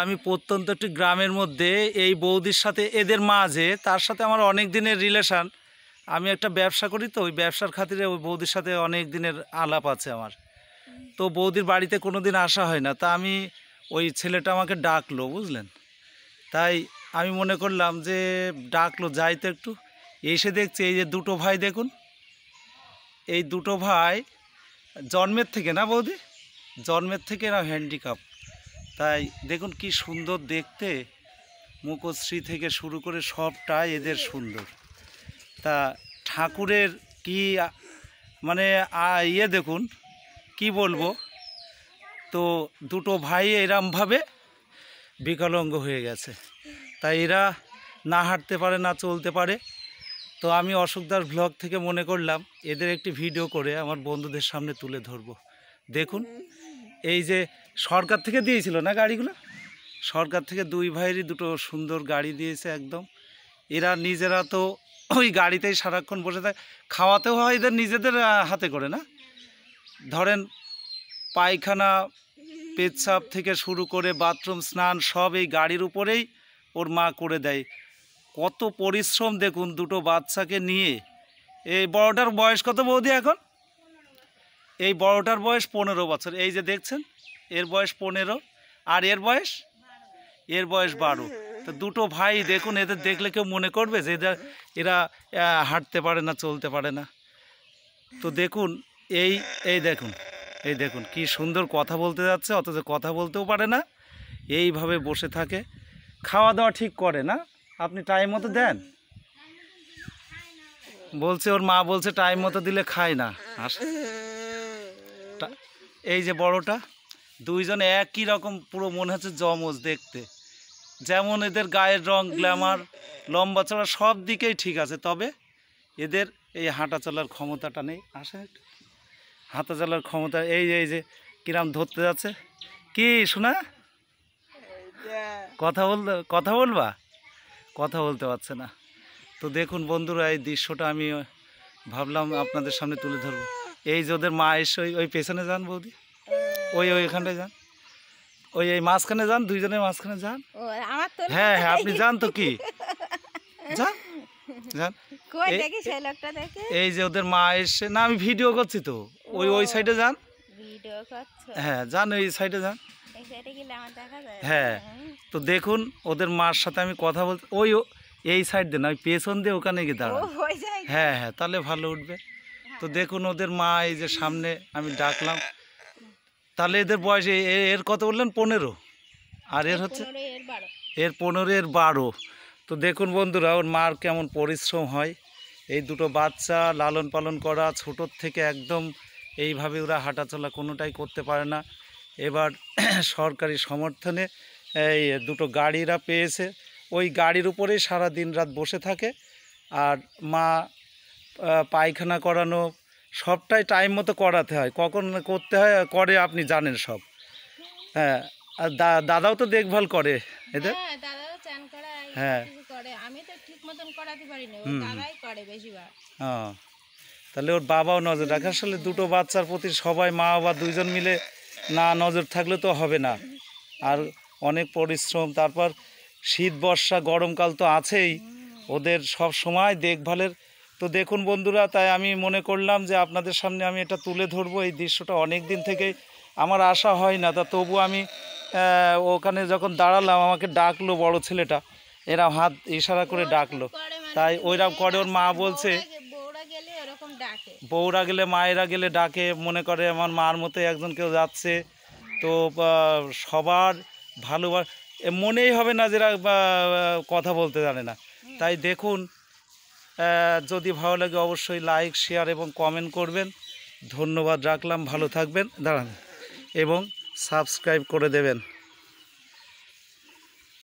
আমি প্রত্যন্ত একটি গ্রামের মধ্যে এই বৌদির সাথে এদের মাঝে তার সাথে আমার অনেক দিনের রিলেশান। আমি একটা ব্যবসা করি, তো ওই ব্যবসার খাতিরে ওই বৌদির সাথে অনেক দিনের আলাপ আছে আমার। তো বৌদির বাড়িতে কোনো দিন আসা হয় না, তা আমি ওই ছেলেটা আমাকে ডাকলো, বুঝলেন। তাই আমি মনে করলাম যে ডাকলো যাই তো একটু। এসে দেখছি এই যে দুটো ভাই, দেখুন এই দুটো ভাই জন্মের থেকে, না বৌদি, জন্মের থেকে এরা হ্যান্ডিক্যাপ। তাই দেখুন কি সুন্দর দেখতে, মুখশ্রী থেকে শুরু করে সবটাই এদের সুন্দর। তা ঠাকুরের কি মানে ইয়ে দেখুন, কি বলবো। তো দুটো ভাই এরমভাবে বিকলাঙ্গ হয়ে গেছে, তাই এরা না হাঁটতে পারে না চলতে পারে। তো আমি অশোকদার ব্লগ থেকে মনে করলাম এদের একটি ভিডিও করে আমার বন্ধুদের সামনে তুলে ধরবো। দেখুন এই যে সরকার থেকে দিয়েছিল না গাড়িগুলো, সরকার থেকে দুই ভাইয়েরই দুটো সুন্দর গাড়ি দিয়েছে একদম। এরা নিজেরা তো ওই গাড়িতেই সারাক্ষণ বসে থাকে, খাওয়াতেও হয় এদের নিজেদের হাতে করে, না ধরেন পায়খানা পেচ্ছাপ থেকে শুরু করে বাথরুম স্নান সব এই গাড়ির উপরেই ওর মা করে দেয়। কত পরিশ্রম দেখুন দুটো বাচ্চাকে নিয়ে। এই বড়টার বয়স কত বৌদি এখন? এই বড়টার বয়স 15 বছর, এই যে দেখছেন এর বয়স 15 আর এর বয়স 12। তো দুটো ভাই দেখুন, এদের দেখলে কেউ মনে করবে যে এরা হাঁটতে পারে না চলতে পারে না। তো দেখুন এই এই দেখুন কি সুন্দর কথা বলতে যাচ্ছে, অথচ কথা বলতেও পারে না, এইভাবে বসে থাকে। খাওয়া দাওয়া ঠিক করে না, আপনি টাইম মতো দেন? বলছে ওর মা বলছে টাইম মতো দিলে খায় না। এই যে বড়টা, দুইজন একই রকম, পুরো মনে হচ্ছে জমজ দেখতে। যেমন এদের গায়ের রং, গ্ল্যামার, লম্বা চড়া সব দিকেই ঠিক আছে, তবে এদের এই হাঁটা চলার ক্ষমতাটা নেই। আসে হাঁটা চলার ক্ষমতা, এই যে কিরাম ধরতে যাচ্ছে। কি শোনা, কথা বলবা, কথা বলতে পারছে না। তো দেখুন বন্ধুরা, এই দৃশ্যটা আমি ভাবলাম আপনাদের সামনে তুলে ধরবো। এই যে ওদের মা এসে ওই পেছনে যান বৌদি, ওইখানটায় যান, এই মাঝখানে যান, দুইজনের মাঝখানে যান। হ্যাঁ আপনি যান তো, কি যান যান। এই যে ওদের মা এসে, না আমি ভিডিও করছি তো, ওই সাইডে যান। হ্যাঁ যান, ওই সাইডে যান। হ্যাঁ তো দেখুন ওদের মার সাথে আমি কথা বলতে, এই সাইড দিয়ে না, ওই পেছন দিয়ে ওখানে গিয়ে দাঁড়ান। হ্যাঁ তাহলে ভালো উঠবে। তো দেখুন ওদের মা এই যে সামনে, আমি ডাকলাম। তাহলে এদের বয়স এর কত বললেন? 15, আর এর হচ্ছে এর 15, এর 12। তো দেখুন বন্ধুরা ওর মার কেমন পরিশ্রম হয়। এই দুটো বাচ্চা লালন পালন করা, ছোটোর থেকে একদম এইভাবে ওরা হাঁটাচলা কোনোটাই করতে পারে না। এবার সরকারি সমর্থনে এই দুটো গাড়িরা পেয়েছে, ওই গাড়ির উপরেই সারা দিন রাত বসে থাকে। আর মা পায়খানা করানো সবটাই টাইম মতো করাতে হয়, কখন করতে হয় করে আপনি জানেন সব। হ্যাঁ আর দাদাও তো দেখভাল করে এদের। হ্যাঁ হ্যাঁ তাহলে ওর বাবাও নজর রাখে। আসলে দুটো বাচ্চার প্রতি সবাই, মা বাবা দুইজন মিলে না নজর থাকলে তো হবে না। আর অনেক পরিশ্রম, তারপর শীত বর্ষা গরমকাল তো আছেই, ওদের সব সময় দেখভালের। তো দেখুন বন্ধুরা, তাই আমি মনে করলাম যে আপনাদের সামনে আমি এটা তুলে ধরবো। এই দৃশ্যটা অনেক দিন থেকেই আমার আশা হয় না, তা তবু আমি ওখানে যখন দাঁড়ালাম আমাকে ডাকলো বড় ছেলেটা, এরা হাত ইশারা করে ডাকলো, তাই ওইরকম করে। ওর মা বলছে বউরা গেলে মায়েরা গেলে ডাকে, মনে করে আমার মার মতো একজন কেউ যাচ্ছে। তো সবার ভালোবাসা মনেই হবে না যারা কথা বলতে জানে না। তাই দেখুন, যদি ভালো লাগে অবশ্যই লাইক, শেয়ার এবং কমেন্ট করবেন। ধন্যবাদ রাখলাম, ভালো থাকবেন, দাঁড়ান, এবং সাবস্ক্রাইব করে দেবেন।